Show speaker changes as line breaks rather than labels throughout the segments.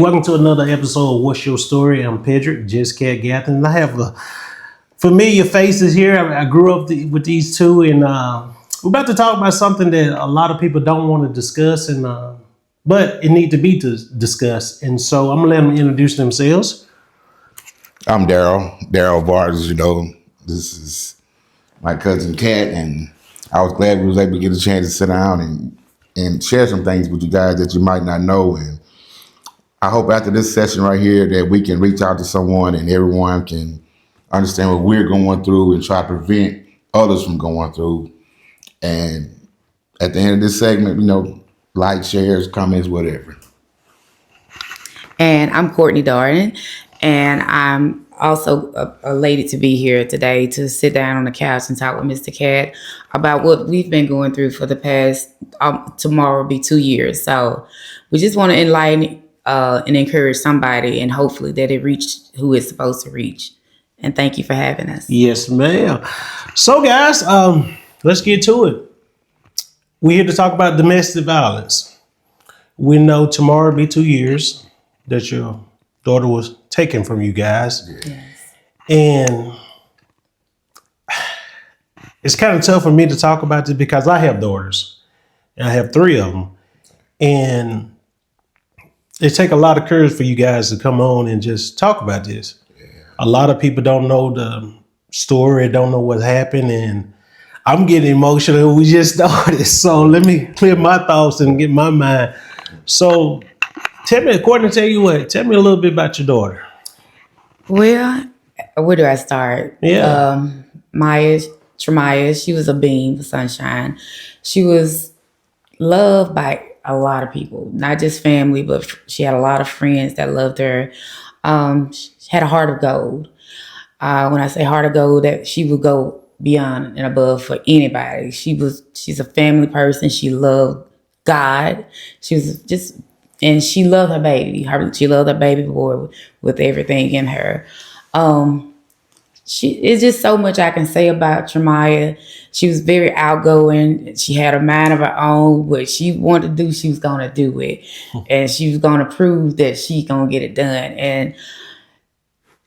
Welcome to another episode of What's Your Story? I'm Pedrick, Just Cat Gathin. And I have familiar faces here. I grew up with these two, and we're about to talk about something that a lot of people don't want to discuss, and but it needs to be discussed. And so I'm gonna let them introduce themselves.
I'm Daryl Vargas. This is my cousin Kat, and I was glad we was able to get a chance to sit down and share some things with you guys that you might not know. And I hope after this session right here that we can reach out to someone and everyone can understand what we're going through and try to prevent others from going through. And at the end of this segment, like, shares, comments, whatever.
And I'm Courtney Darden, and I'm also elated to be here today to sit down on the couch and talk with Mr. Cat about what we've been going through for the past, tomorrow will be 2 years. So we just want to enlighten and encourage somebody, and hopefully that it reached who it's supposed to reach. And thank you for having us.
Yes, ma'am. So, guys, let's get to it. We're here to talk about domestic violence. We know tomorrow will be 2 years that your daughter was taken from you guys.
Yes.
And it's kind of tough for me to talk about this because I have daughters, and I have 3 of them. And it takes a lot of courage for you guys to come on and just talk about this. Yeah. A lot of people don't know the story, don't know what happened, and I'm getting emotional. We just started, so let me clear my thoughts and get my mind. So tell me, Courtney, tell me a little bit about your daughter.
Well, where do I start?
Yeah.
Tremaya, she was a beam of sunshine. She was loved by a lot of people, not just family, but she had a lot of friends that loved her. She had a heart of gold. When I say heart of gold, that she would go beyond and above for anybody. She's a family person. She loved God. And she loved her baby. She loved her baby boy with everything in her. It's just so much I can say about Tremaya. She was very outgoing. She had a mind of her own. What she wanted to do, she was going to do it. And she was going to prove that she going to get it done. And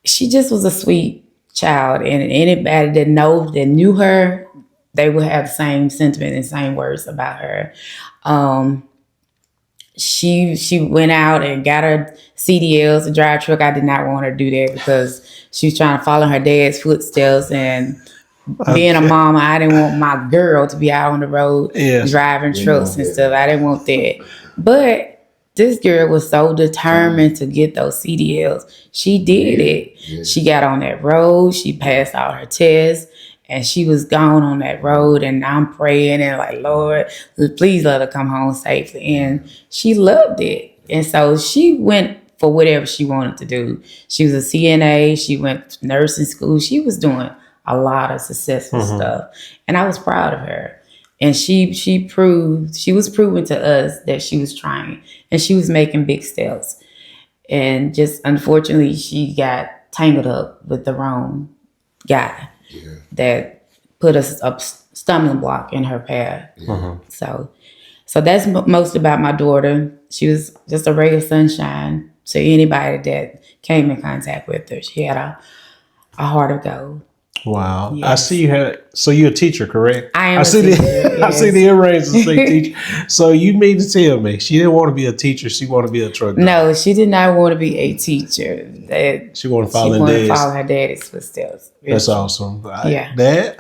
she just was a sweet child. And anybody that knew her, they would have the same sentiment and same words about her. She went out and got her CDLs, a drive truck. I did not want her to do that because she was trying to follow her dad's footsteps, and being a mama, I didn't want my girl to be out on the road driving trucks and stuff. I didn't want that. But this girl was so determined to get those CDLs. She did it. Yeah. She got on that road. She passed all her tests. And she was gone on that road, and I'm praying and like, Lord, please let her come home safely. And she loved it. And so she went for whatever she wanted to do. She was a CNA. She went to nursing school. She was doing a lot of successful stuff. And I was proud of her. And she was proving to us that she was trying, and she was making big steps. And just unfortunately, she got tangled up with the wrong guy. Yeah. That put a stumbling block in her path. Yeah. So that's most about my daughter. She was just a ray of sunshine to anybody that came in contact with her. She had a heart of gold.
Wow. Yes. I see you had, so you're a teacher, correct?
I am a teacher, yes.
I see the earrings that say teacher. So you mean to tell me she didn't want to be a teacher, she wanted to be a truck driver?
No, she did not want to be a teacher.
She wanted to follow
her daddy's footsteps.
That's awesome.
Yeah.
Dad?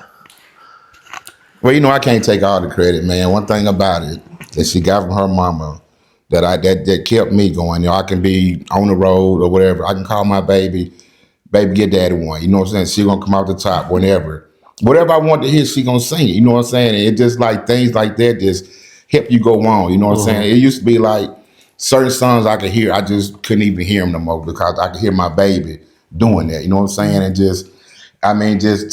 Well, I can't take all the credit, man. One thing about it that she got from her mama that kept me going. I can be on the road or whatever. I can call my baby, get daddy one. You know what I'm saying? She gonna come out the top whenever. Whatever I want to hear, she gonna sing it. You know what I'm saying? And it just like things like that just help you go on. You know what I'm saying? It used to be like certain songs I could hear, I just couldn't even hear them no more because I could hear my baby doing that. You know what I'm saying? And just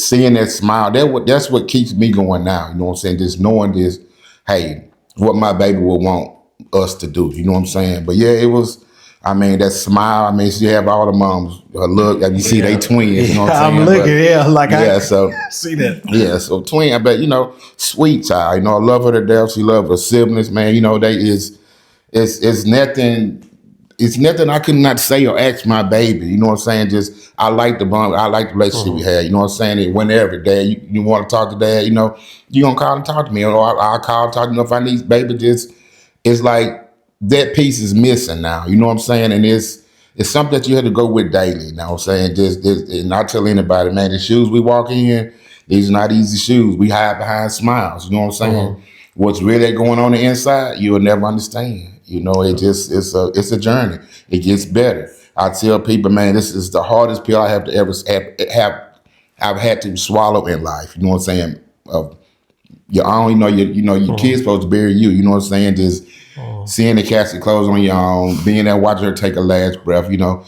seeing that smile, that's what keeps me going now. You know what I'm saying? Just knowing this, hey, what my baby will want us to do. You know what I'm saying? But yeah, it was, that smile. She have all the moms look, you see they twins. You know what I'm saying?
I'm looking, I
so
see that.
Yeah, so twin, I bet, sweet child. I love her to death. She love her siblings, man. It's nothing it's nothing I could not say or ask my baby. You know what I'm saying? Just I like the bond, I like the relationship we had. You know what I'm saying? And whenever dad, you want to talk to dad, you know, you gonna call and talk to me, or I'll call and talk to you. If I need baby, just it's like that piece is missing now. You know what I'm saying? And it's something that you had to go with daily. You know what I'm saying? Just and not tell anybody, man, the shoes we walk in, these are not easy shoes. We hide behind smiles. You know what I'm saying? What's really going on the inside, you'll never understand. You know, it's a journey. It gets better. I tell people, man, this is the hardest pill I have to ever I've had to swallow in life. You know what I'm saying? Your own, your kid's supposed to bury you. You know what I'm saying? Just seeing the casket close on your own, being there, watching her take a last breath. You know,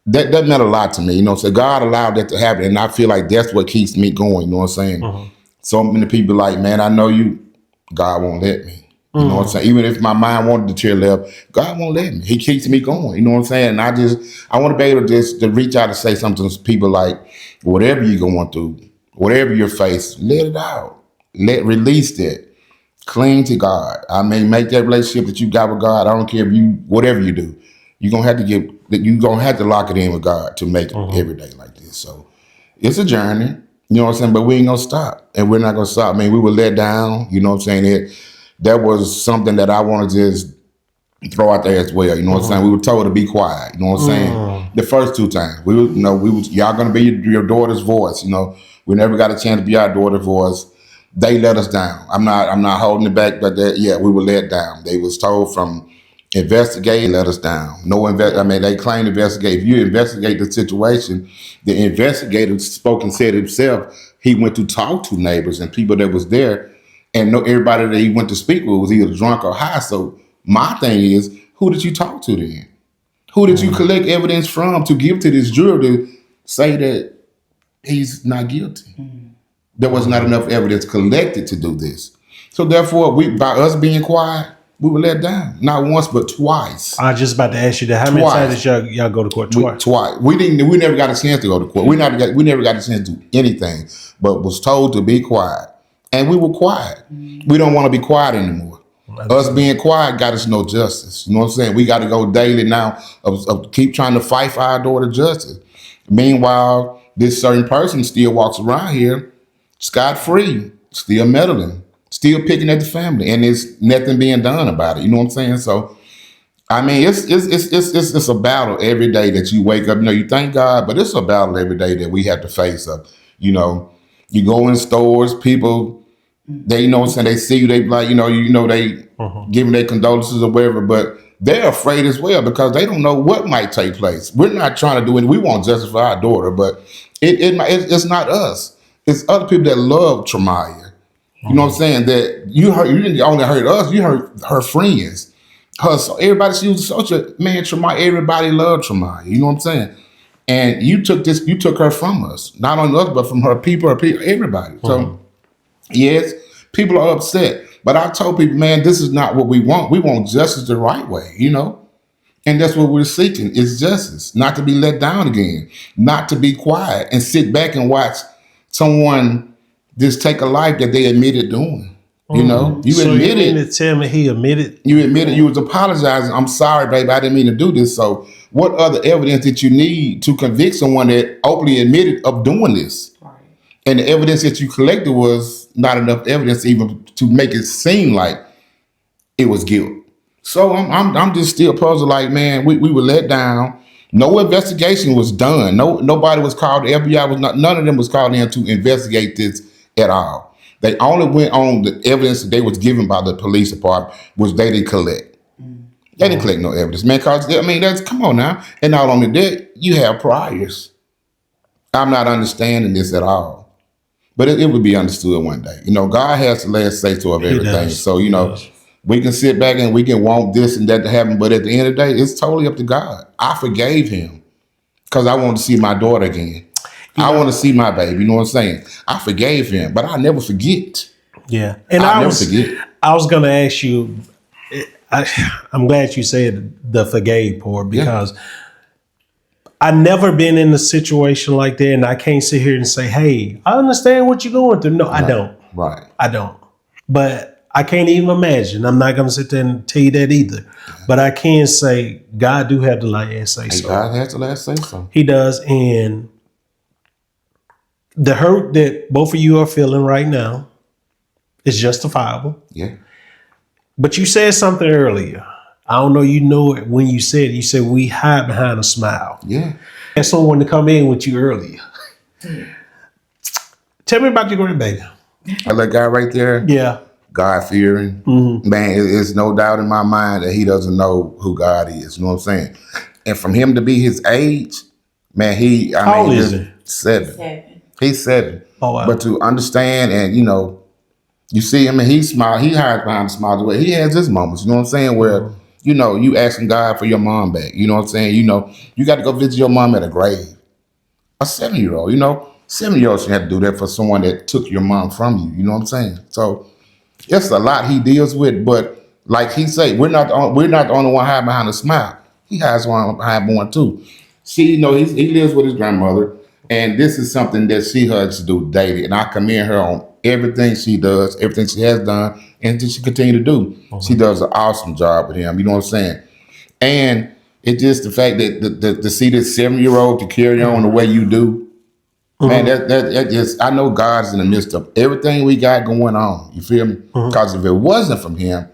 that meant a lot to me. You know, so God allowed that to happen, and I feel like that's what keeps me going. You know what I'm saying? So many people like, man, I know you. God won't let me. You know what I'm saying? Even if my mind wanted to tear left, God won't let me. He keeps me going. You know what I'm saying? And I want to be able to reach out and say something to people like, whatever you're going through, whatever you're facing, let it out. Release that. Cling to God. I mean, make that relationship that you got with God. I don't care if whatever you do, you're gonna have to lock it in with God to make it every day like this. So it's a journey. You know what I'm saying? But we ain't gonna stop. And we're not gonna stop. I mean, we were let down, you know what I'm saying? That was something that I want to just throw out there as well. You know what I'm saying? We were told to be quiet. You know what I'm saying? The first 2 times. Y'all gonna be your daughter's voice. You know, we never got a chance to be our daughter's voice. They let us down. I'm not holding it back, but we were let down. They was told from investigate, let us down. They claim to investigate. If you investigate the situation, the investigator spoke and said himself, he went to talk to neighbors and people that was there, and everybody that he went to speak with was either drunk or high. So my thing is, who did you talk to then? Who did you collect evidence from to give to this jury to say that he's not guilty? There was not enough evidence collected to do this. So therefore, by us being quiet, we were let down. Not once, but twice.
I was just about to ask you that. How many times did y'all go to court?
Twice. We never got a chance to go to court. We never got a chance to do anything, but was told to be quiet. And we were quiet. We don't want to be quiet anymore. Us being quiet got us no justice. You know what I'm saying? We got to go daily now of keep trying to fight for our daughter justice. Meanwhile, this certain person still walks around here scot-free, still meddling, still picking at the family, and there's nothing being done about it. You know what I'm saying? So, I mean, it's a battle every day that you wake up. You know, you thank God, but it's a battle every day that we have to face up. You know, you go in stores, people, they, you know what I'm saying, they see you, they like, they giving their condolences or whatever, but they're afraid as well because they don't know what might take place. We're not trying to do anything. We want justice for our daughter, but it's not us. It's other people that love Tramaya. You know what I'm saying? That you didn't only hurt us, you hurt her friends. Everybody, she was such a man, Tramaya, everybody loved Tramaya. You know what I'm saying? And you took her from us. Not only us, but from her people, everybody. So yes, people are upset. But I told people, man, this is not what we want. We want justice the right way, you know? And that's what we're seeking is justice, not to be let down again, not to be quiet and sit back and watch someone just take a life that they admitted doing. You know, you admitted.
You mean to tell me he admitted?
You admitted you was apologizing. I'm sorry, baby. I didn't mean to do this. So what other evidence did you need to convict someone that openly admitted of doing this? Right. And the evidence that you collected was not enough evidence even to make it seem like it was guilt. So I'm just still puzzled. Like, man, we were let down. No investigation was done. Nobody was called. The FBI was not. None of them was called in to investigate this at all. They only went on the evidence that they was given by the police department, which they didn't collect. They didn't collect no evidence, man. Cause I mean, come on now. And not only that, you have priors. I'm not understanding this at all, but it would be understood one day. You know, God has the last say so of everything. So you know. We can sit back and we can want this and that to happen, but at the end of the day, it's totally up to God. I forgave him because I want to see my daughter again. I want to see my baby. You know what I'm saying? I forgave him, but I never forget.
Yeah, and I was going to ask you. I'm glad you said the forgave part because I never been in a situation like that, and I can't sit here and say, "Hey, I understand what you're going through." No, I don't.
Right.
I don't. But I can't even imagine. I'm not gonna sit there and tell you that either. But I can say God do have the last say
And
so.
God has the last say so.
He does, and the hurt that both of you are feeling right now is justifiable.
Yeah.
But you said something earlier. I don't know you know it when you said it. You said we hide behind a smile.
Yeah.
Had someone to come in with you earlier. Tell me about your grandbaby.
That guy right there,
Yeah.
God fearing, man, it's no doubt in my mind that he doesn't know who God is. You know what I'm saying? And from him to be his age, man,
How old is he?
7. He's 7.
Oh, wow.
But to understand and, you see him and he smile, he hides behind the smile. He has his moments, you know what I'm saying? Where, you asking God for your mom back. You know what I'm saying? You got to go visit your mom at a grave. A 7-year-old, 7-year-old shouldn't have to do that for someone that took your mom from you. You know what I'm saying? So it's a lot he deals with, but like he say, we're not the only one hiding behind a smile. He hides behind one too. He lives with his grandmother, and this is something that she has to do daily. And I commend her on everything she does, everything she has done, and she continue to do. She does an awesome job with him. You know what I'm saying? And it's just the fact that to see this 7-year-old to carry on the way you do, man, that just, I know God's in the midst of everything we got going on. You feel me? Because if it wasn't from him,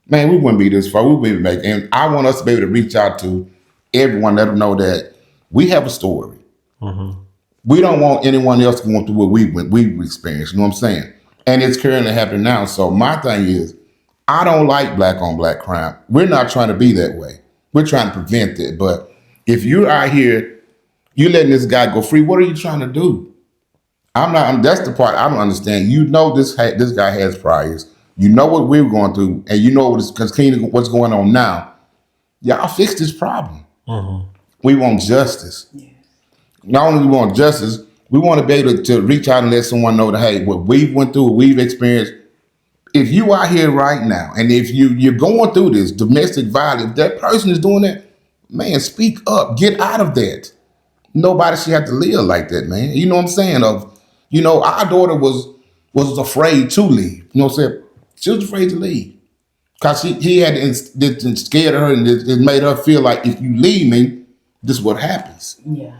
man, we wouldn't be this far. We wouldn't be making. And I want us to be able to reach out to everyone, let them know that we have a story. We don't want anyone else going through what we've experienced. You know what I'm saying? And it's currently happening now. So my thing is, I don't like black on black crime. We're not trying to be that way. We're trying to prevent it. But if you're out here, you letting this guy go free, what are you trying to do? That's the part I don't understand. This guy has priors. You know what we're going through, and you know what's going on now. Y'all fix this problem. We want justice. Yes. Not only do we want justice, we want to be able to reach out and let someone know that, hey, what we went through, what we've experienced. If you are here right now, and if you're going through this domestic violence, if that person is doing that, man, speak up. Get out of that. Nobody should have to live like that, man. You know what I'm saying? Our daughter was afraid to leave. You know what I'm saying? She was afraid to leave. Because he had it scared her, and it made her feel like, if you leave me, this is what happens.
Yeah.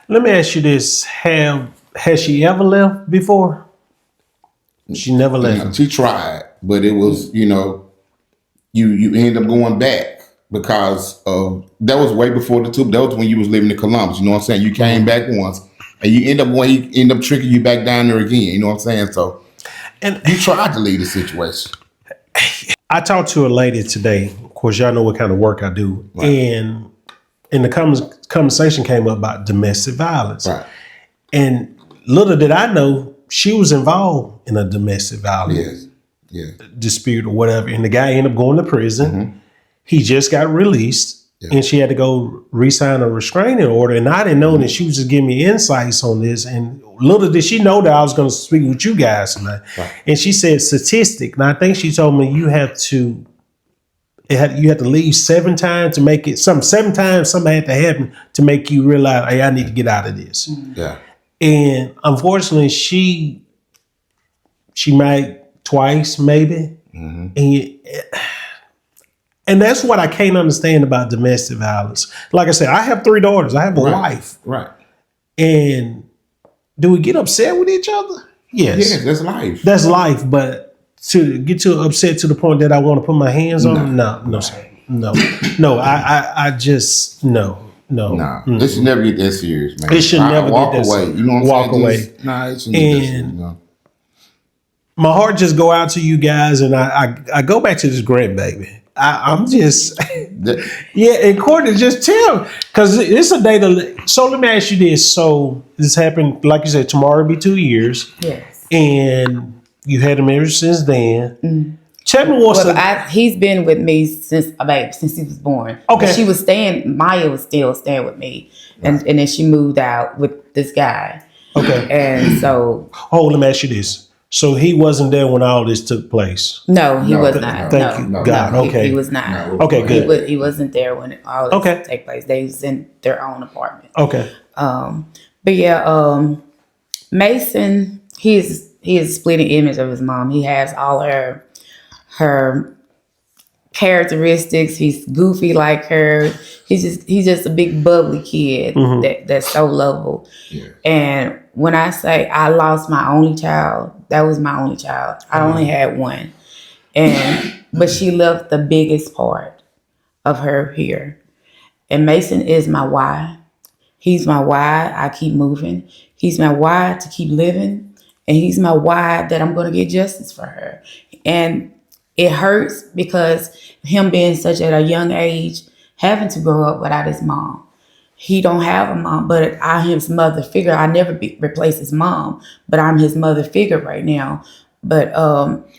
Let me ask you this. Has she ever left before? She never left.
She tried, but it was, you end up going back because that was way before the two. That was when you was living in Columbus. You know what I'm saying? You came back once, and he end up tricking you back down there again. You know what I'm saying? So, and you tried to leave the situation.
I talked to a lady today. Of course, y'all know what kind of work I do, right. And the conversation came up about domestic violence,
right.
And little did I know she was involved in a domestic violence dispute or whatever. And the guy ended up going to prison. He just got released, and she had to go re-sign a restraining order. And I didn't know that she was just giving me insights on this. And little did she know that I was going to speak with you guys tonight. Right. And she said statistic. And I think she told me you have to leave 7 times to make it. 7 times something had to happen to make you realize, hey, I need to get out of this.
Yeah.
And unfortunately, she might twice, maybe. And that's what I can't understand about domestic violence. Like I said, I have 3 daughters. I have a wife.
Right.
And do we get upset with each other? Yes.
Yes, that's life.
That's life. But to get too upset to the point that I want to put my hands on them, no, sir. No. I just, no.
It should never get that serious, man.
It should never get that serious.
You know what I'm
walk
saying?
Away.
It shouldn't get that serious,
my heart just go out to you guys, and I go back to this grandbaby. I'm just, and Courtney, just tell, because it's a day to. So let me ask you this. So this happened, like you said, tomorrow will be 2 years.
Yes.
And you had him ever since then. Tell me
he's been with me since he was born. Okay. Maya was still staying with me, and then she moved out with this guy.
Okay.
And so,
let me ask you this. So he wasn't there when all this took place?
No, he was not.
Thank you, God. Okay.
He was not.
Okay, good.
He wasn't there when all this took place. They was in their own apartment.
Okay.
But yeah, Mason, he is a splitting image of his mom. He has all her her characteristics. He's goofy like her. He's just a big bubbly kid that's so lovable.
Yeah.
And when I say I lost my only child, that was my only child. I only had one. But she left the biggest part of her here. And Mason is my why. He's my why I keep moving. He's my why to keep living. And he's my why that I'm going to get justice for her. And it hurts because him being such at a young age, having to grow up without his mom. He don't have a mom, but I'm his mother figure. I never replace his mom, but I'm his mother figure right now. But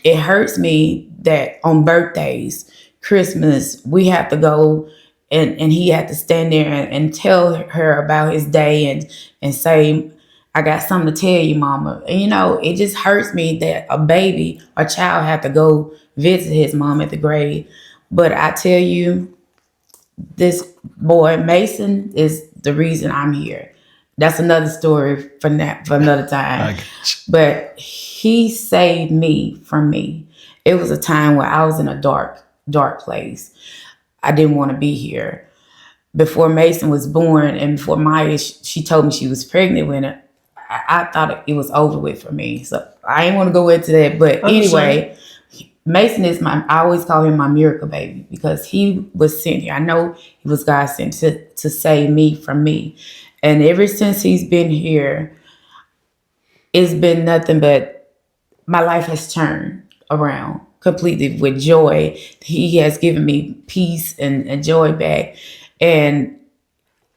it hurts me that on birthdays, Christmas, we have to go and he had to stand there and tell her about his day and say, I got something to tell you, mama. And, it just hurts me that a baby, a child had to go visit his mom at the grave. But I tell you, this boy, Mason, is the reason I'm here. That's another story for another time. But he saved me from me. It was a time where I was in a dark, dark place. I didn't want to be here. Before Mason was born and before Maya, she told me she was pregnant with him, I thought it was over with for me. So I didn't want to go into that. But anyway, Mason is I always call him my miracle baby because he was sent here. I know he was God sent to save me from me. And ever since he's been here, it's been nothing but my life has turned around completely with joy. He has given me peace and joy back. And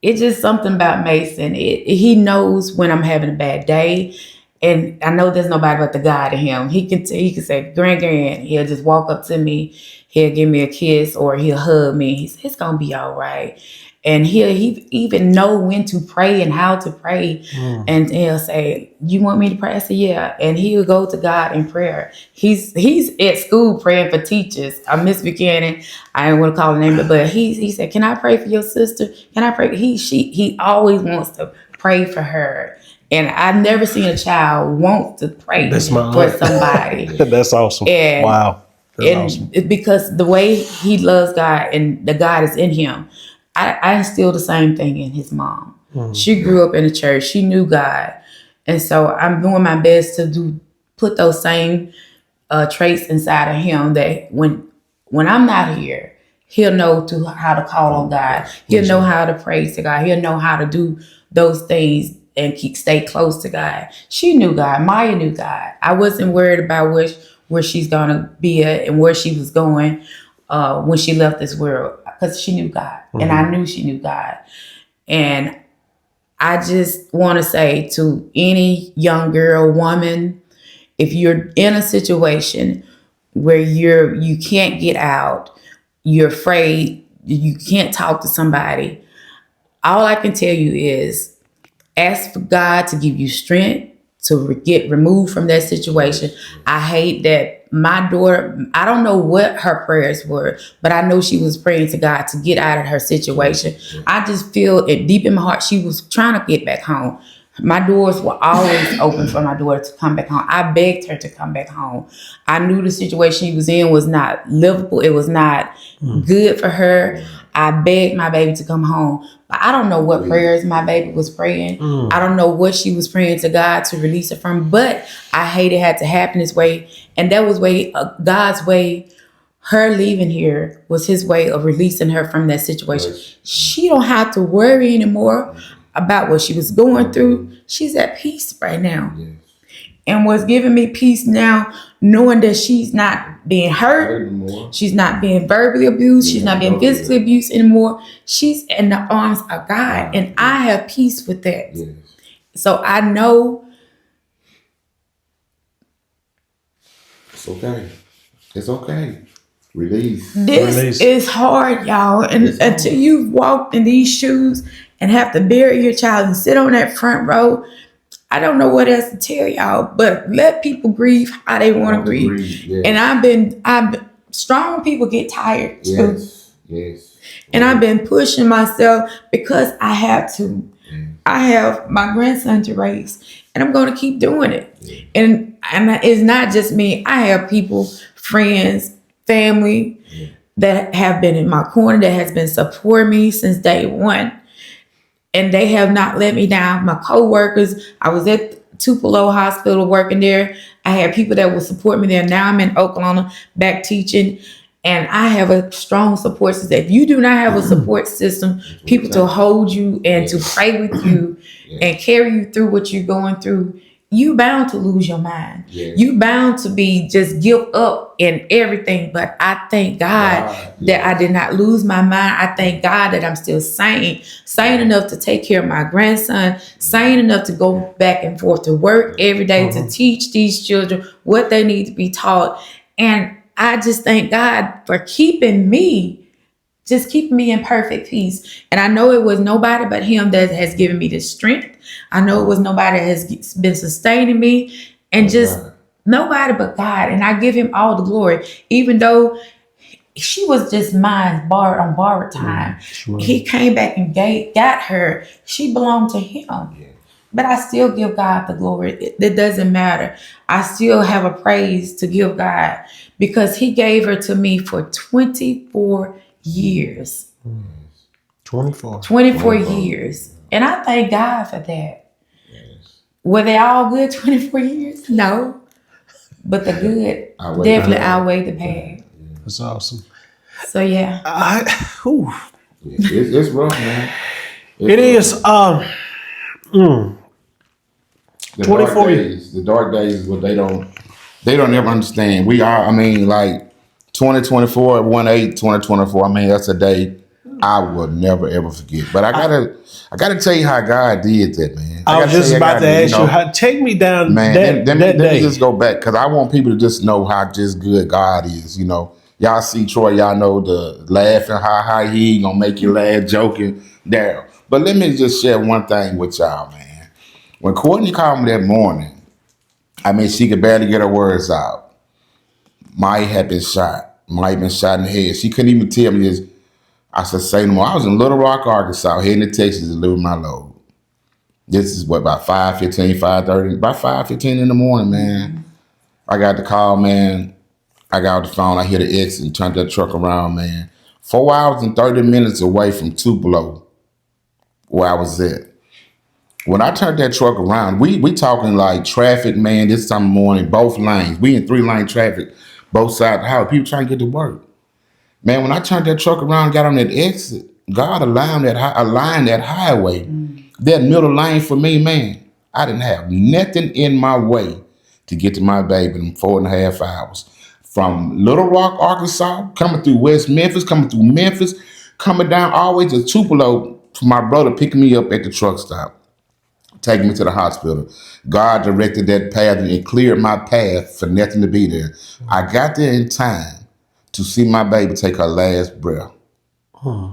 it's just something about Mason. He knows when I'm having a bad day. And I know there's nobody but the God in him. He can say, Grand. He'll just walk up to me. He'll give me a kiss or he'll hug me. He says, it's going to be all right. And he even know when to pray and how to pray. And he'll say, you want me to pray? I say, yeah. And he'll go to God in prayer. He's at school praying for teachers. Miss Buchanan, I don't want to call her name, but he said, can I pray for your sister? Can I pray? He always wants to pray for her. And I've never seen a child want to pray for somebody.
That's awesome.
And,
wow. That's awesome.
It's because the way he loves God and the God is in him. I instilled the same thing in his mom. She grew up in the church. She knew God. And so I'm doing my best to put those same traits inside of him that when I'm not here, he'll know how to call on God. He'll know how to pray to God. He'll know how to do those things and stay close to God. She knew God. Maya knew God. I wasn't worried about where she's going to be at and where she was going when she left this world. Because she knew God. And I knew she knew God. And I just want to say to any young girl, woman, if you're in a situation where you can't get out, you're afraid, you can't talk to somebody, all I can tell you is ask for God to give you strength to get removed from that situation. I hate that my daughter, I don't know what her prayers were, but I know she was praying to God to get out of her situation. I just feel it deep in my heart. She was trying to get back home. My doors were always open for my daughter to come back home. I begged her to come back home. I knew the situation she was in was not livable. It was not good for her. I begged my baby to come home. But I don't know what prayers my baby was praying. I don't know what she was praying to God to release her from. But I hate it had to happen this way. And that was God's way. Her leaving here was his way of releasing her from that situation. She don't have to worry anymore about what she was going through. She's at peace right now. And what's giving me peace now, knowing that she's not being hurt, she's not being verbally abused, she's not being physically abused anymore. She's in the arms of God, and I have peace with that. So I know
it's okay. It's okay. Release.
This is hard, y'all. And until you've walked in these shoes and have to bury your child and sit on that front row, I don't know what else to tell y'all, but let people grieve how they want to grieve. And I've been strong people get tired too.
Yes.
And I've been pushing myself because I have to. I have my grandson to raise, and I'm going to keep doing it. And it's not just me. I have people, friends, family that have been in my corner, that has been supporting me since day one. And they have not let me down. My coworkers, I was at Tupelo Hospital working there. I had people that would support me there. Now I'm in Oklahoma back teaching. And I have a strong support system. If you do not have a support system, people to hold you and to pray with you and carry you through what you're going through, you bound to lose your mind. You bound to be just give up in everything. But I thank God that I did not lose my mind. I thank God that I'm still sane enough to take care of my grandson, sane enough to go back and forth to work every day to teach these children what they need to be taught. And I just thank God for keeping me in perfect peace. And I know it was nobody but him that has given me the strength. I know it was nobody that has been sustaining me, and just nobody but God. And I give him all the glory, even though she was just mine on borrowed time. He came back and got her. She belonged to him. But I still give God the glory. It doesn't matter. I still have a praise to give God because he gave her to me for 24 years. 24 years. And I thank God for that. Were they all good 24 years? No. But the good definitely outweighed the bad.
That's awesome.
So yeah.
It's rough, man.
It is.
The dark days is what they don't ever understand. We are, I mean, like 2024, 1/8/2024. I mean, that's a day I will never ever forget. But I gotta tell you how God did that, man.
I was just about to ask you, how take me down, man. Let me
just go back because I want people to just know how just good God is. You know, y'all see Troy, y'all know the laughing, how he gonna make you laugh, joking, Daryl. But let me just share one thing with y'all, man. When Courtney called me that morning, I mean, she could barely get her words out. Maya had been shot. Maya been shot in the head. She couldn't even tell me this. I said, say no more. I was in Little Rock, Arkansas, heading to Texas to deliver my load. This is what, about 5:15, 5:30, about 5:15 in the morning, man. I got the call, man. I got off the phone. I hit the exit and turned that truck around, man. 4 hours and 30 minutes away from Tupelo, where I was at. When I turned that truck around, we talking like traffic, man, this time of morning, both lanes. We in 3-lane traffic, both sides of the highway. People trying to get to work. Man, when I turned that truck around, got on that exit, God aligned that highway, that middle lane for me, man. I didn't have nothing in my way to get to my baby in 4.5 hours. From Little Rock, Arkansas, coming through West Memphis, coming down all the way to Tupelo for my brother picking me up at the truck stop, taking me to the hospital. God directed that path and it cleared my path for nothing to be there. I got there in time to see my baby take her last breath.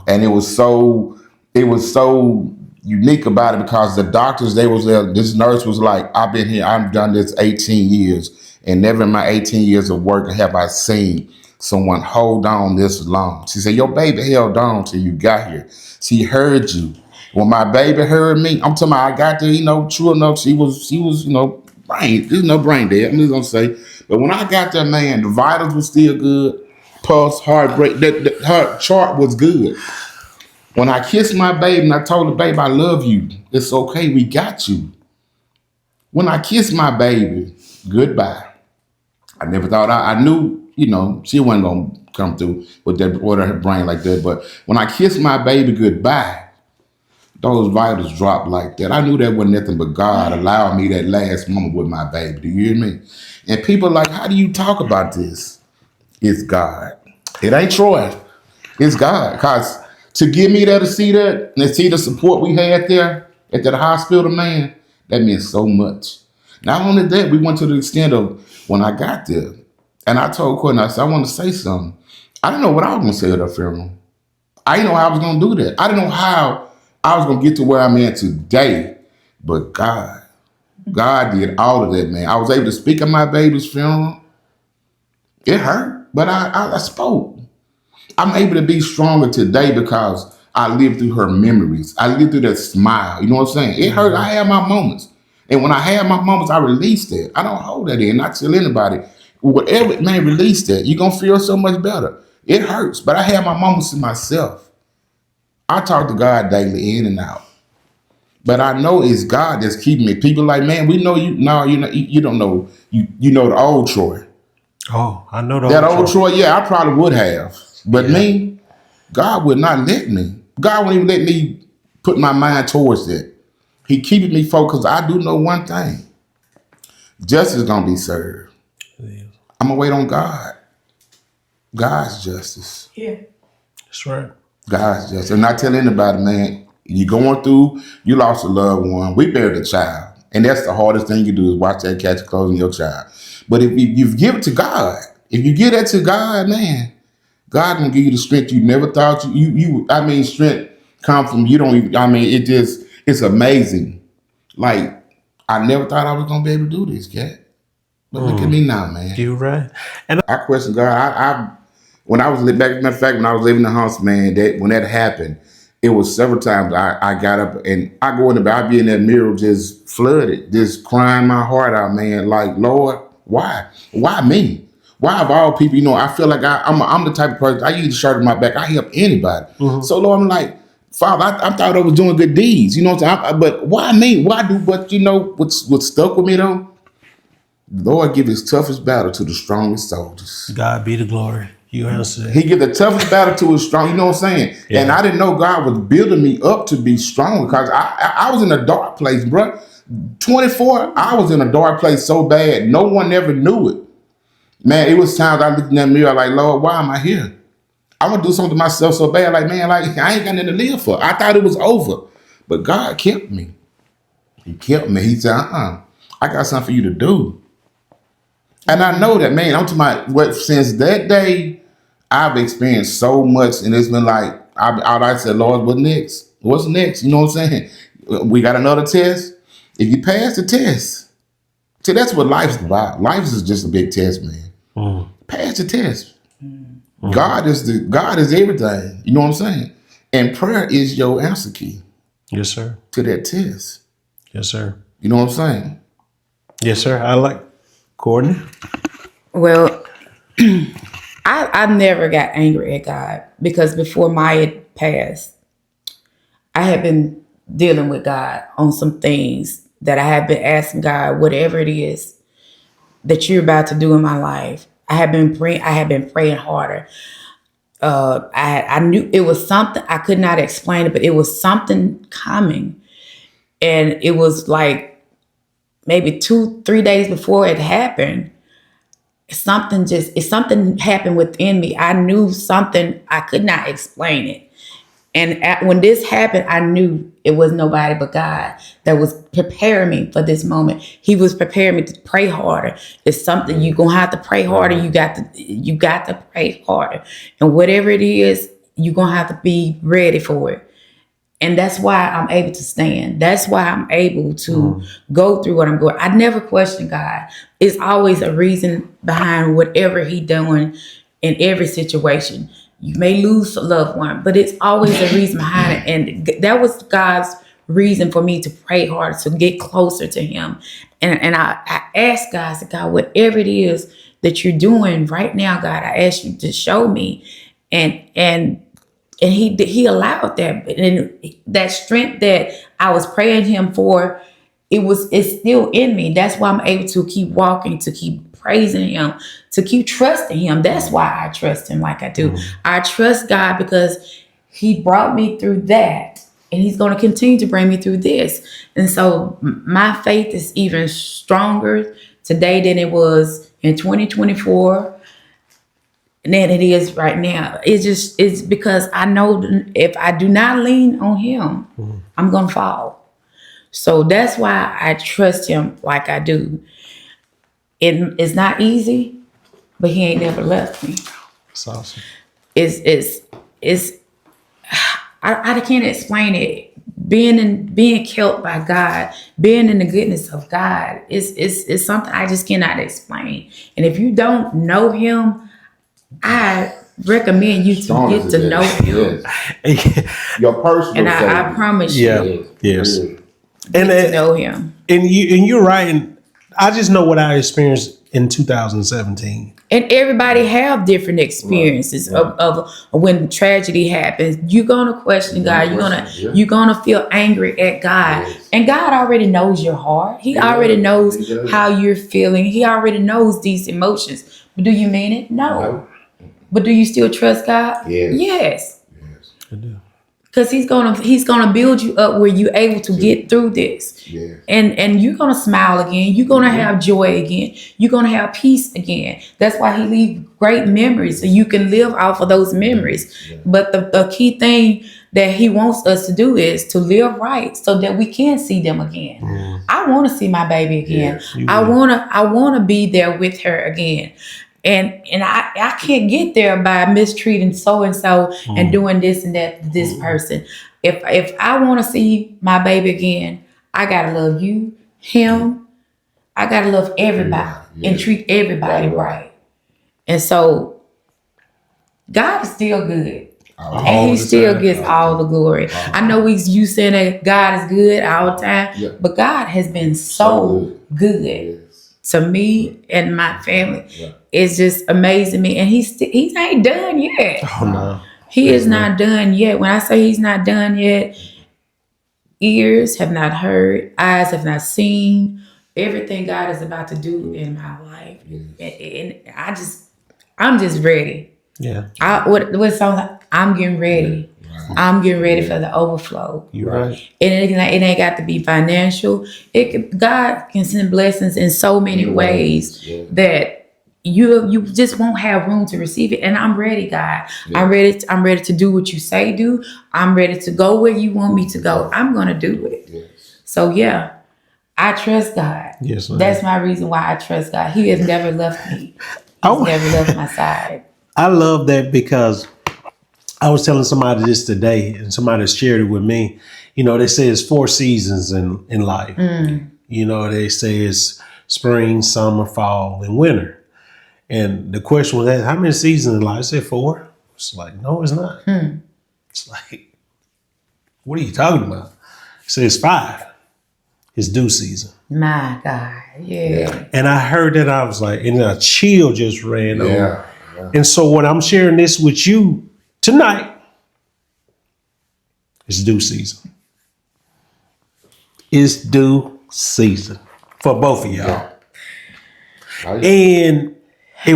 And it was so unique about it because the doctors, they was there. This nurse was like, I've been here, I've done this 18 years, and never in my 18 years of work have I seen someone hold on this long. She said, your baby held on till you got here. She heard you. When my baby heard me, I'm talking about I got there, true enough, she was, brain dead, I'm just gonna say. But when I got there, man, the vitals was still good, pulse, heart rate, her chart was good. When I kissed my baby and I told the baby, I love you, it's okay, we got you. When I kissed my baby, goodbye. I never thought, I knew, she wasn't gonna come through with her brain like that. But when I kissed my baby goodbye, those vitals dropped like that. I knew that wasn't nothing but God allowing me that last moment with my baby. Do you hear me? And people are like, how do you talk about this? It's God. It ain't Troy. It's God. Because to give me there to see that and see the support we had there at that hospital, man, that meant so much. Not only that, we went to the extent of when I got there, and I told Courtney, I said, I want to say something. I didn't know what I was going to say at her funeral. I didn't know how I was going to do that. I didn't know how I was going to get to where I'm at today. But God did all of that, man. I was able to speak at my baby's funeral. It hurt, but I spoke. I'm able to be stronger today because I lived through her memories. I lived through that smile. You know what I'm saying? It hurt. I had my moments. And when I had my moments, I released it. I don't hold that in, not tell anybody. whatever, man, release that. You're gonna feel so much better. It hurts, but I have my moments to myself. I talk to God daily, in and out. But I know it's God that's keeping me. People like, man, we know you. No, you don't know. You know the old Troy.
Oh, I know
That old Troy, yeah, I probably would have. But
Yeah.
me, God would not let me. God wouldn't even let me put my mind towards that. He keeping me focused. I do know one thing. Justice is gonna be served. I'm gonna wait on God. God's justice.
Yeah.
That's right.
God's justice. And not tell anybody, man, you going through, you lost a loved one. We buried a child. And that's the hardest thing you do is watch that catch closing your child. But if you give it to God, if you give that to God, man, God gonna give you the strength you never thought you I mean, strength come from you don't even, I mean, it's amazing. Like, I never thought I was gonna be able to do this, cat. But look at me now, man.
You right. And
I question God. I when I was back, matter of fact, when I was living in the house, man, that when that happened, it was several times I got up and I go in the bed, I be in that mirror just flooded, just crying my heart out, man. Like, Lord, why? Why me? Why of all people? You know, I feel like I'm the type of person, I use the shirt on my back. I help anybody. So Lord, I'm like, Father, I thought I was doing good deeds. You know what I'm saying? But why me? Why do? But you know what stuck with me though? The Lord give his toughest battle to the strongest soldiers.
God be the glory. You answer that.
He give the toughest battle to his strong. You know what I'm saying?
Yeah.
And I didn't know God was building me up to be strong because I was in a dark place, bro. 24, I was in a dark place so bad. No one ever knew it. Man, it was times I looked in that mirror like, Lord, why am I here? I want to do something to myself so bad. Like, man, like I ain't got nothing to live for. I thought it was over. But God kept me. He kept me. He said, I got something for you to do. And I know that, man, I'm talking about what since that day, I've experienced so much, and it's been like, I said, Lord, what next? What's next? You know what I'm saying? We got another test. If you pass the test, see, that's what life's about. Life is just a big test, man. Pass the test. God is everything. You know what I'm saying? And prayer is your answer key
Yes, sir.
to that test.
Yes, sir.
You know what I'm saying?
Yes, sir. I like Courtney.
Well, I never got angry at God because before Maya passed, I had been dealing with God on some things that I had been asking God, whatever it is that you're about to do in my life. I had been praying harder. I knew it was something, I could not explain it, but it was something coming. And it was like maybe 2-3 days before it happened. Something happened within me. I knew something, I could not explain it. And when this happened, I knew it was nobody but God that was preparing me for this moment. He was preparing me to pray harder. It's something you're gonna have to pray harder. You got to pray harder. And whatever it is, you're gonna have to be ready for it. And that's why I'm able to stand. That's why I'm able to go through what I'm going. I never question God. It's always a reason behind whatever He doing in every situation. You may lose a loved one, but it's always a reason behind it. And that was God's reason for me to pray harder, to get closer to Him. And I asked God, I said, God, whatever it is that you're doing right now, God, I ask you to show me. And he allowed that. And that strength that I was praying Him for, it's still in me. That's why I'm able to keep walking, to keep praising Him, to keep trusting Him. That's why I trust Him like I do. I trust God because He brought me through that, and He's going to continue to bring me through this. And so my faith is even stronger today than it was in 2024 than it is right now. It's because I know if I do not lean on Him, I'm going to fall. So that's why I trust Him like I do. It's not easy, but He ain't never left me.
That's awesome.
I can't explain it. Being kept by God, being in the goodness of God, is something I just cannot explain. And if you don't know Him, I recommend you to get to know Him.
Yes. Your personal
And I promise you,
Yes.
get to know Him.
And you're right. And I just know what I experienced in 2017.
And everybody have different experiences of when tragedy happens. You're gonna question God. You're gonna feel angry at God, and God already knows your heart. He already knows how you're feeling. He already knows these emotions. But do you mean it? No. But do you still trust God? Yes.
I do.
Because he's gonna build you up where you're able to get through this.
Yeah.
And you're gonna smile again. You're gonna have joy again. You're gonna have peace again. That's why he leaves great memories so you can live off of those memories.
Yeah.
But the key thing that he wants us to do is to live right so that we can see them again. I want to see my baby again. I wanna be there with her again. And I can't get there by mistreating so and so and doing this and that to this person. If I want to see my baby again, I gotta love you, him. I gotta love everybody and treat everybody right. And so God is still good. And he still gets all the glory. I know you saying that God is good all the time, but God has been so good to me and my family. It's just amazing me. And he ain't done yet.
Oh no.
He is not done yet. When I say he's not done yet, ears have not heard, eyes have not seen everything God is about to do in my life. And I'm just ready.
Yeah.
What song? I'm getting ready. I'm getting ready for the overflow.
You're right.
And it ain't got to be financial. God can send blessings in so many ways that you just won't have room to receive it. And I'm ready, God. I'm ready to do what you say do. I'm ready to go where you want me to go. I'm gonna do it. So yeah, I trust God.
Yes, ma'am.
That's my reason why I trust God. He has never left me. He's never left my side.
I love that because I was telling somebody this today, and somebody shared it with me. You know, they say it's 4 seasons in life. You know, they say it's spring, summer, fall, and winter. And the question was asked, how many seasons in life? I said 4. It's like, no, it's not. It's like, what are you talking about? I said it's 5. It's due season.
My God, yeah.
And I heard that, I was like, and a chill just ran over. And so when I'm sharing this with you tonight, it's due season. It's due season for both of y'all. And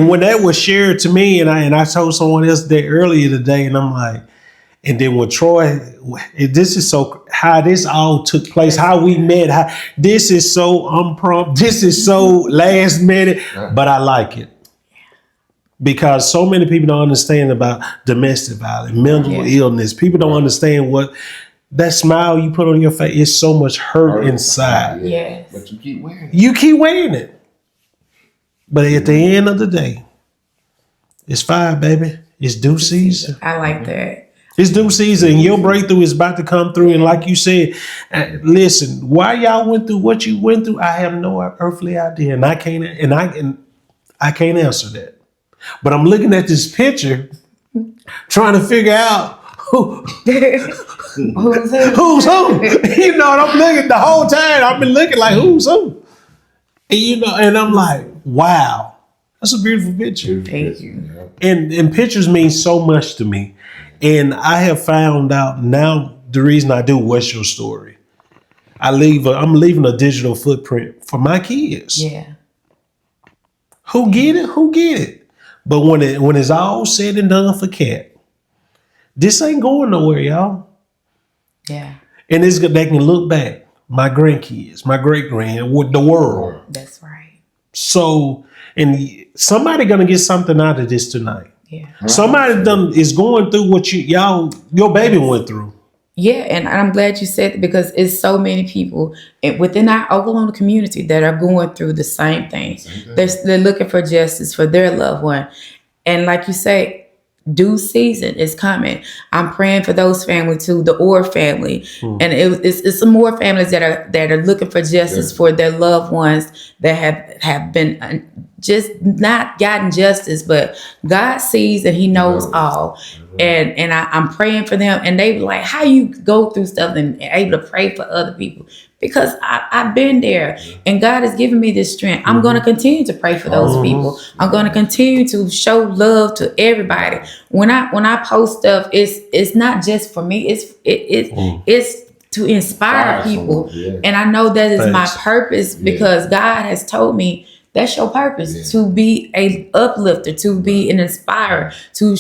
when that was shared to me, and I told someone else that earlier today, and I'm like, and then when Troy, this is so how this all took place, how we met, how this is so unprompt, this is so last minute, but I like it. Because so many people don't understand about domestic violence, mental illness. People don't understand what that smile you put on your face is so much hurt inside.
Yes.
But you keep wearing it.
You keep wearing it. But at the end of the day, it's 5, baby. It's due season.
I like that.
It's due season. And your breakthrough is about to come through. And like you said, listen, why y'all went through what you went through, I have no earthly idea. And I can't answer that. But I'm looking at this picture, trying to figure out who's who. You know, and I'm looking the whole time. I've been looking like who's who. And you know, and I'm like, wow, that's a beautiful picture.
Thank you.
And pictures mean so much to me. And I have found out now the reason I do What's Your Story. I'm leaving a digital footprint for my kids.
Yeah.
Who get it? Who get it? But when it's all said and done for Cat, this ain't going nowhere, y'all.
Yeah.
And they can look back, my grandkids, my great-grand, with the world.
That's right.
So, and somebody gonna get something out of this tonight.
Yeah.
Somebody is going through what your baby went through.
Yeah, and I'm glad you said that because it's so many people within our Oklahoma community that are going through the same thing. They're looking for justice for their loved one. And like you say, due season is coming. I'm praying for those families too, the Orr family. And it's some more families that are looking for justice for their loved ones that have been just not gotten justice, but God sees and he knows all. And I'm praying for them, and they were like, how you go through stuff and able to pray for other people? Because I've been there, and God has given me this strength. I'm going to continue to pray for those people. I'm going to continue to show love to everybody. When I post stuff, it's not just for me. It's to inspire people, and I know that is my purpose because God has told me that's your purpose, to be a uplifter, to be an inspirer, to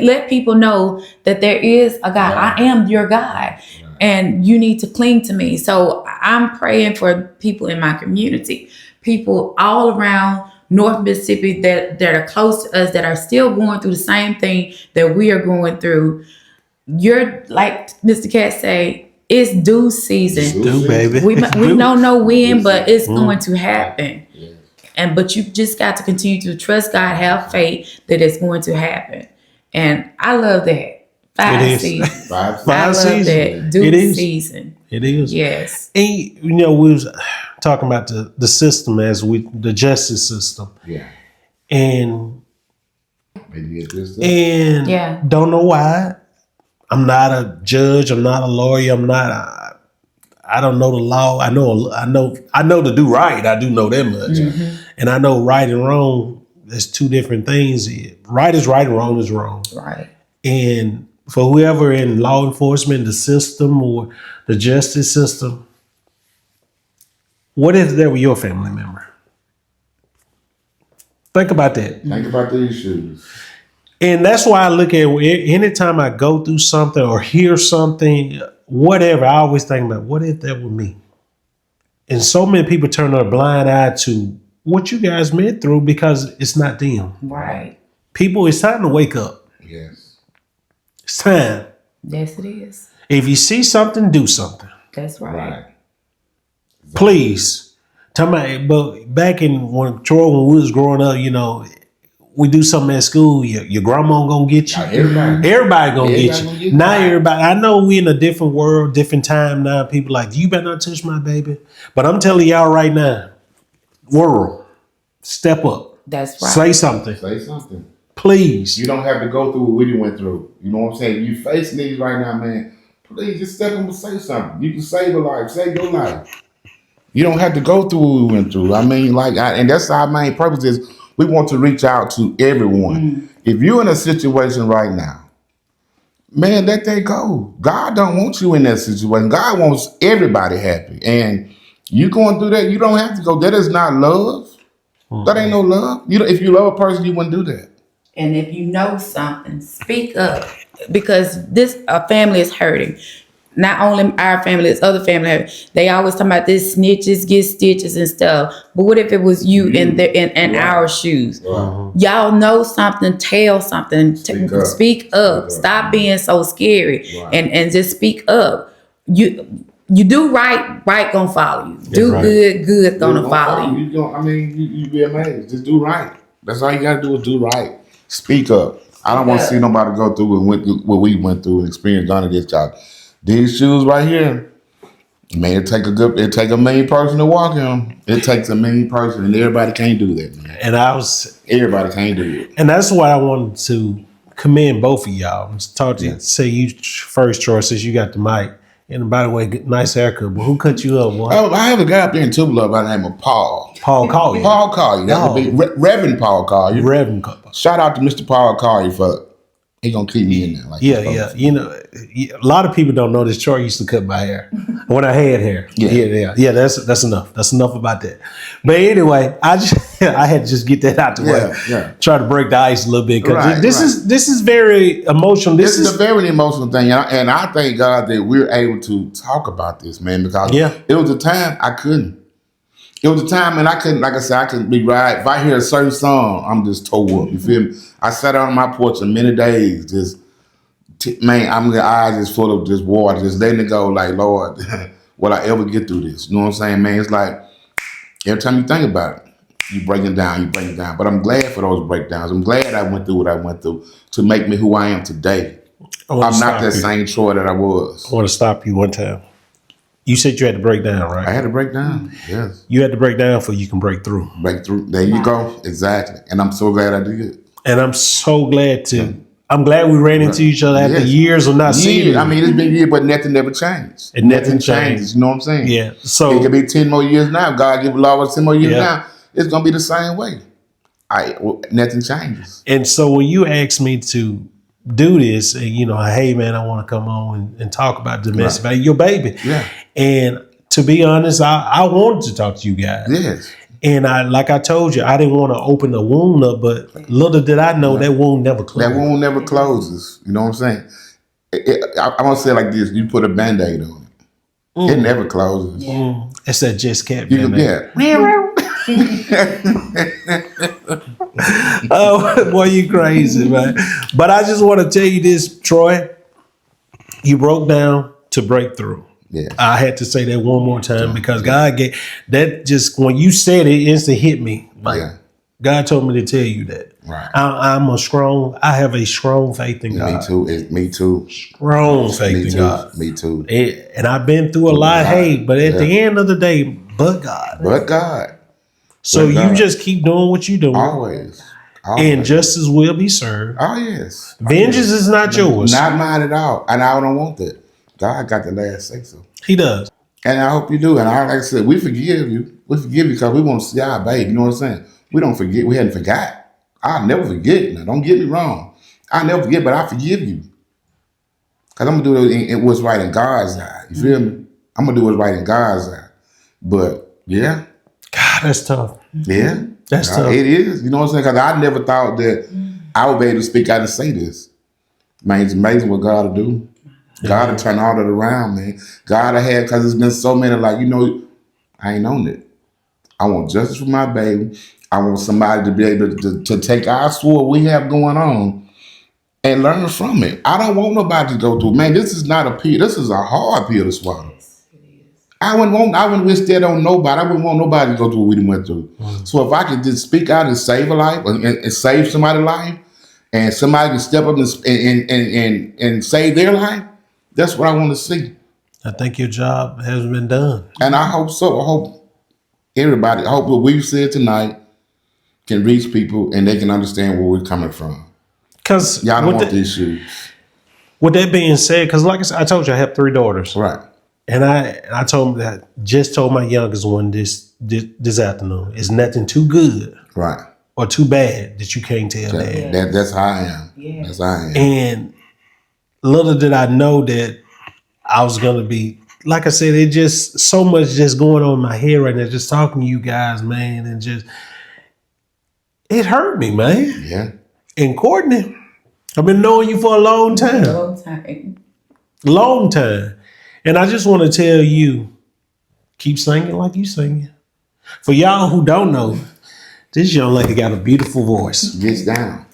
let people know that there is a God. I am your God. And you need to cling to me. So I'm praying for people in my community, people all around North Mississippi that are close to us, that are still going through the same thing that we are going through. You're like Mr. Cat say, it's due season.
It's due, baby.
We don't know when, but it's going to happen. But you just got to continue to trust God, have faith that it's going to happen. And I love that. 5 seasons.
Five
I love
seasons.
that. Due season.
It is.
Yes.
And we was talking about the system the justice system.
Yeah.
And
Yeah.
don't know why. I'm not a judge. I'm not a lawyer. I don't know the law. I know to do right. I do know that much. And I know right and wrong, there's two different things. Right is right and wrong is wrong.
Right.
And for whoever in law enforcement, the system or the justice system, what if they were your family member? Think about that.
Think about the issues.
And that's why I look at anytime I go through something or hear something, whatever, I always think about, what if that were me? And so many people turn a blind eye to what you guys went through because it's not them.
Right.
People, it's time to wake up.
Yes.
It's time.
Yes, it is.
If you see something, do something.
That's right.
Please. But back when Troy, when we was growing up, we do something at school, your grandma gonna get you. Everybody gonna get you. Now everybody, I know we in a different world, different time now. People like, you better not touch my baby. But I'm telling y'all right now, world, step up.
That's right.
Say something.
Say something.
Please.
You don't have to go through what we went through. You know what I'm saying? You facing these right now, man. Please just step up and say something. You can save a life, save your life. You don't have to go through what we went through. I mean, and that's our main purpose is we want to reach out to everyone. If you're in a situation right now, man, let that go. God don't want you in that situation. God wants everybody happy. And you going through that, you don't have to go. That is not love. That ain't no love. If you love a person, you wouldn't do that.
And if you know something, speak up, because a family is hurting. Not only our family, it's other family. They always talk about this snitches get stitches and stuff. But what if it was you in our shoes?
Right.
Y'all know something, tell something, speak up. Stop being so scary and just speak up. You do right gonna follow you. Do good gonna follow you.
You'd be amazed. Just do right. That's all you gotta do is do right. Speak up. I don't want to see nobody go through what we went through and experience on this job. These shoes right here, man, it take a million person to walk in them. It takes a million person, and everybody can't do that, man.
And
everybody can't do it.
And that's why I wanted to commend both of y'all. Talk to you, say you first, Troy, since you got the mic. And by the way, nice haircut. But who cut you up, boy?
I have a guy up there in Tupelo by the name of Paul.
Paul Collier.
Paul Collier. That would be Reverend Paul Collier.
Reverend Collier.
Shout out to Mr. Paul Collier for he gonna keep me in there.
A lot of people don't know this. Troy used to cut my hair when I had hair. Yeah. That's enough. That's enough about that. But anyway, I had to just get that out the way.
Yeah.
Try to break the ice a little bit because this is very emotional. This is
a very emotional thing, and I thank God that we're able to talk about this, man. Because it was a time I couldn't. It was a time, and I couldn't. Like I said, I couldn't be right. If I hear a certain song, I'm just tore up. You feel me? I sat on my porch for many days, just. I'm the eyes just full of just water, just letting it go. Like, Lord, will I ever get through this? You know what I'm saying, man? It's like every time you think about it, you break it down. But I'm glad for those breakdowns. I'm glad I went through what I went through to make me who I am today. I'm not that same Troy that I was.
I want to stop you one time. You said you had to break down, right?
I had to break down. Yes.
You had to break down so you can break through.
Break through. There you go. Exactly. And I'm so glad I did.
And I'm so glad I'm glad we ran into each other after
Yes.
years of not seeing
years.
you.
I mean, it's been years, but nothing never changed.
And nothing changed.
You know what I'm saying?
Yeah.
It
So
could be 10 more years now. God give law us 10 more years
Yeah.
now. It's gonna be the same way. Nothing changes.
and so when you asked me to do this, and hey man, I want to come on and talk about domestic violence, your baby.
Yeah.
And to be honest, I wanted to talk to you guys.
Yes.
And like I told you, I didn't want to open the wound up, but little did I know that wound never closed.
That wound never closes. You know what I'm saying? I'm gonna say it like this: you put a Band-Aid on it, it never closes.
It's that just kept.
You can, yeah.
Oh, boy, you crazy, man. But I just want to tell you this, Troy. You broke down to break through.
Yeah.
I had to say that one more time because God gave that. Just when you said it, instantly hit me. Like God told me to tell you that.
Right.
I have a strong faith in God.
Me too. Me too.
Strong faith in God.
Me too.
And I've been through a lot of hate, but at the end of the day, but God.
But God.
So you just keep doing what you're doing.
Always.
And justice will be served.
Oh, yes.
Vengeance is not yours.
Not mine at all. And I don't want that. God got the last say so.
He does.
And I hope you do. And like I said, we forgive you. We forgive you because we want to see our baby. You know what I'm saying? We don't forget. We hadn't forgot. I'll never forget. Now, don't get me wrong. I'll never forget, but I forgive you. Because I'm going to do it what's right in God's eye. You feel me? I'm going to do what's right in God's eye. But, yeah.
God, that's tough.
Yeah.
That's tough.
It is. You know what I'm saying? Because I never thought that I would be able to speak out and say this. Man, it's amazing what God will do. God will turn all that around, man. God will have, because there's been so many, like, I ain't on it. I want justice for my baby. I want somebody to be able to take our sword we have going on and learn from it. I don't want nobody to go through. Man, this is not a pill. This is a hard pill to swallow. I wouldn't wish that on nobody. I wouldn't want nobody to go through what we went through. So if I could just speak out and save a life and save somebody's life, and somebody can step up and save their life, that's what I want to see.
I think your job has been done.
And I hope so. I hope what we've said tonight can reach people and they can understand where we're coming from.
Because
y'all don't want these shoes.
With that being said, because like I said, I told you I have 3 daughters.
Right.
And I told my youngest one this afternoon, it's nothing too good.
Right.
Or too bad that you can't tell Dad.
That's how I am. Yeah. That's how I am.
And little did I know that I was going to be, like I said, it just so much just going on in my head right now, just talking to you guys, man, and just, it hurt me, man.
Yeah.
And Courtney, I've been knowing you for a long time. Long time. And I just want to tell you, keep singing like you singing. For y'all who don't know, this young lady got a beautiful voice.
Gets down.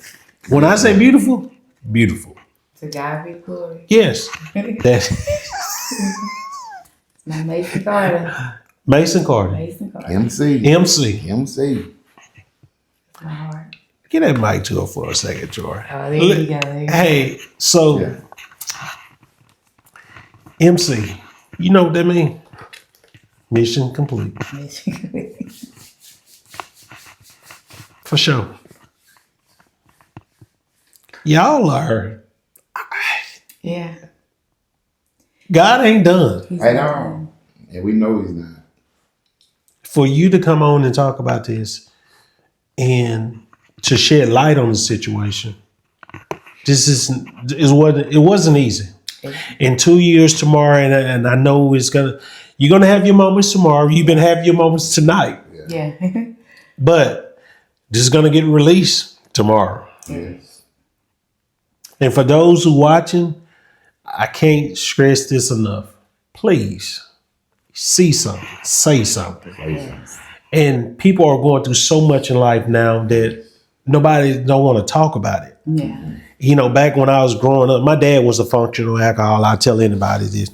When I say beautiful, beautiful.
To God be glory.
Yes.
My Mason Carter.
Mason Carter.
Mason Carter.
MC.
My heart.
Get that mic to her for a second, Troy.
Oh, there you go.
Hey, so MC, you know what that means? Mission complete. For sure. Y'all are.
Yeah.
God ain't done.
I know. And we know he's not.
For you to come on and talk about this and to shed light on the situation, it wasn't easy. In 2 years tomorrow, and I know you're gonna have your moments tomorrow. You've been having your moments tonight.
Yeah.
But this is gonna get released tomorrow.
Yes.
And for those who watching, I can't stress this enough. Please see something, say something.
Yes.
And people are going through so much in life now that nobody don't want to talk about it.
Yeah.
Back when I was growing up, my dad was a functional alcoholic. I tell anybody this.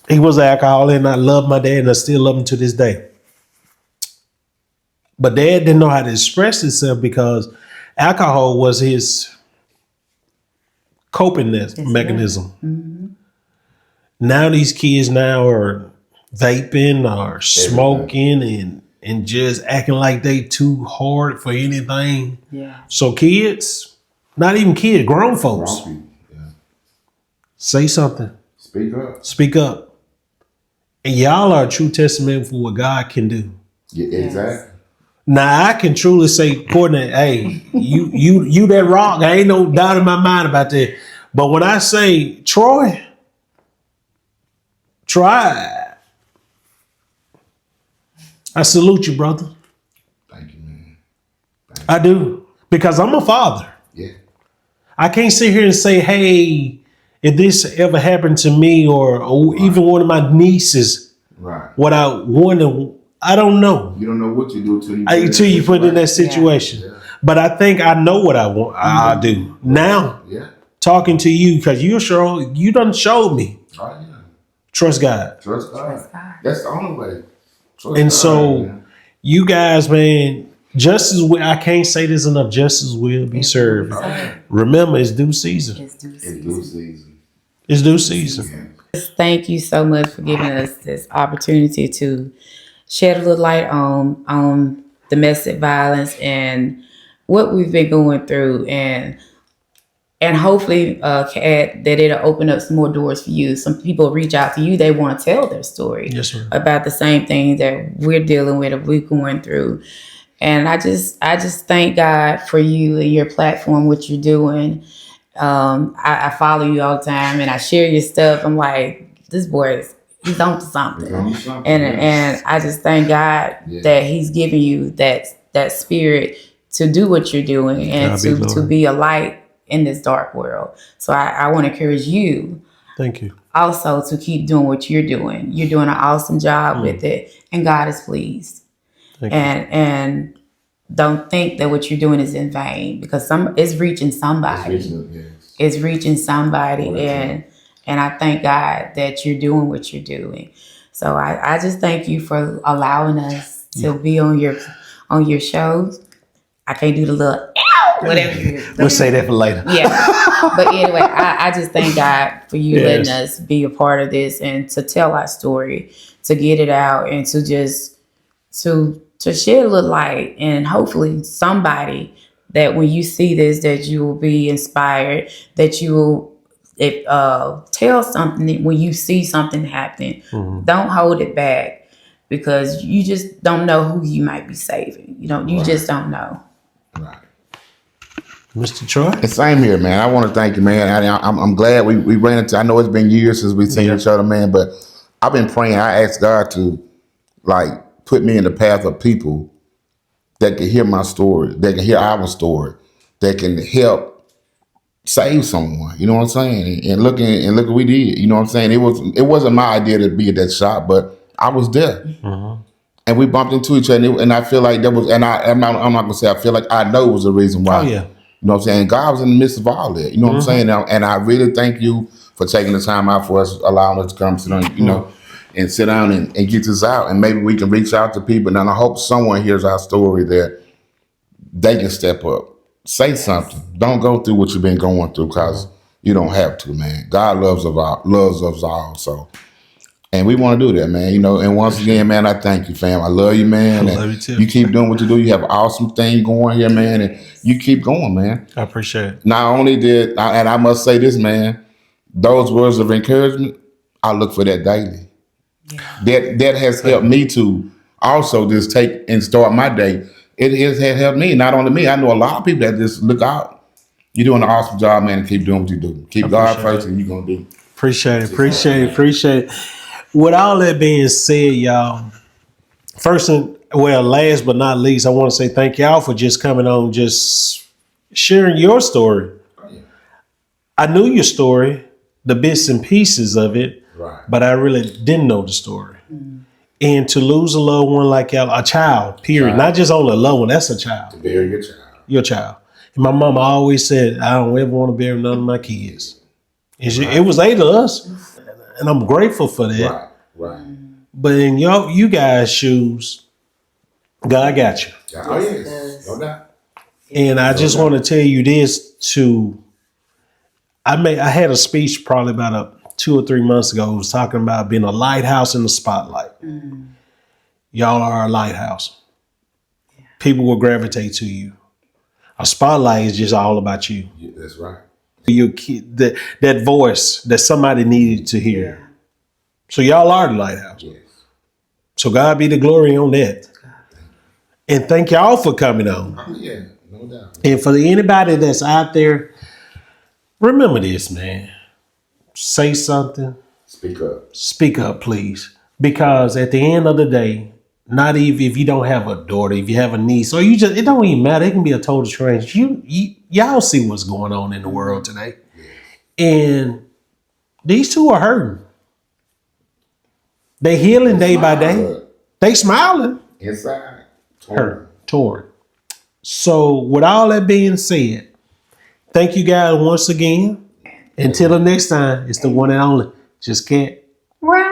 He was an alcoholic, and I love my dad, and I still love him to this day. But Dad didn't know how to express himself because alcohol was his coping mechanism.
Right. Mm-hmm.
Now these kids are vaping or smoking and just acting like they too hard for anything.
Yeah.
So kids, Not even kids, grown folks.
Wrong people. Yeah.
Say something.
Speak up.
Speak up. And y'all are a true testament for what God can do.
Yeah, exactly.
Now I can truly say, Courtney, hey, you that rock. I ain't no doubt in my mind about that. But when I say Troy, I salute you, brother.
Thank you, man.
I do. Because I'm a father.
Yeah.
I can't sit here and say, hey, if this ever happened to me or even one of my nieces,
Right.
what I want to, I don't know.
You don't know what you do
Until you put in that situation.
Yeah.
But I think I know what I want. I do. Now, talking to you, because you done showed me.
Oh, yeah.
Trust God.
Trust God.
Trust God.
That's the only way. Trust
And
God,
so,
man.
you guys, man, justice will, I can't say this enough, justice will be served. Remember, it's due season.
It's due
It's due season.
It's due season.
Thank you so much for giving us this opportunity to shed a little light on domestic violence and what we've been going through, and hopefully, Kat, that it'll open up some more doors for you. Some people reach out to you; they want to tell their story about the same thing that we're dealing with, or we're going through. And I just thank God for you and your platform, what you're doing. I follow you all the time and I share your stuff. I'm like, this boy he's on to something. And I just thank God that he's giving you that spirit to do what you're doing and to be a light in this dark world. So I want to encourage you.
Thank you.
Also to keep doing what you're doing. You're doing an awesome job with it, and God is pleased. And don't think that what you're doing is in vain, because it's reaching somebody. It's reaching somebody, and I thank God that you're doing what you're doing. So I just thank you for allowing us to be on your shows. I can't do the little whatever.
We'll say that for later.
Yeah. But anyway, I just thank God for you letting us be a part of this and to tell our story, to get it out, and to just to shed a little light, and hopefully somebody that when you see this, that you will be inspired, that you will tell something when you see something happening. Don't hold it back, because you just don't know who you might be saving. You just don't know.
Right.
Mr. Troy?
The same here, man. I want to thank you, man. I'm glad we ran into, I know it's been years since we've seen each other, man, but I've been praying. I asked God to, put me in the path of people that can hear my story, that can hear our story, that can help save someone. You know what I'm saying? And look what we did. You know what I'm saying? It wasn't my idea to be at that shop, but I was there. And we bumped into each other, and I feel like that was, and I'm not gonna say I feel like, I know it was the reason why.
Oh, yeah.
You know what I'm saying? God was in the midst of all that. You know what I'm saying? And I really thank you for taking the time out for us, allowing us to come sit down, and sit down and get this out. And maybe we can reach out to people. And I hope someone hears our story that they can step up, say something. Don't go through what you've been going through, because you don't have to, man. God loves us all. So, and we want to do that, man. And once again, man, I thank you, fam. I love you, man.
I love you too.
You keep doing what you do. You have an awesome thing going here, man. And you keep going, man.
I appreciate it.
Not only and I must say this, man, those words of encouragement, I look for that daily. That has helped me to also just take and start my day. It has helped me, not only me. I know a lot of people that just look out. You're doing an awesome job, man, and keep doing what you do. Keep God first, and you're going to do.
Appreciate it. With all that being said, y'all, last but not least, I want to say thank y'all for just coming on, just sharing your story. I knew your story, the bits and pieces of it, but I really didn't know the story. And to lose a loved one like y'all, a child, period, not just only a loved one, that's a child.
To bury your child.
Your child. And my mama always said, I don't ever want to bury none of my kids. It was 8 of us, and I'm grateful for that.
Right.
But in you guys' shoes, God got you.
Oh, yes. No doubt.
And I just want to tell you this too. I had a speech probably about 2 or 3 months ago. It was talking about being a lighthouse in the spotlight. Y'all are a lighthouse. People will gravitate to you. a spotlight is just all about you.
Yeah, that's right.
Your kid, that voice that somebody needed to hear. So y'all are the lighthouse.
Yes.
So God be the glory on that. And thank y'all for coming on.
Oh, yeah, no doubt.
And for anybody that's out there, remember this, man. Say something.
Speak up.
Speak up, please. Because at the end of the day, not even if you don't have a daughter, if you have a niece, or you just, it don't even matter. It can be a total stranger. Y'all see what's going on in the world today. And these two are hurting. They healing day by day. They smiling.
Inside.
Torn. So with all that being said, thank you guys once again. Until the next time, it's the one and only. Just can't.
Well.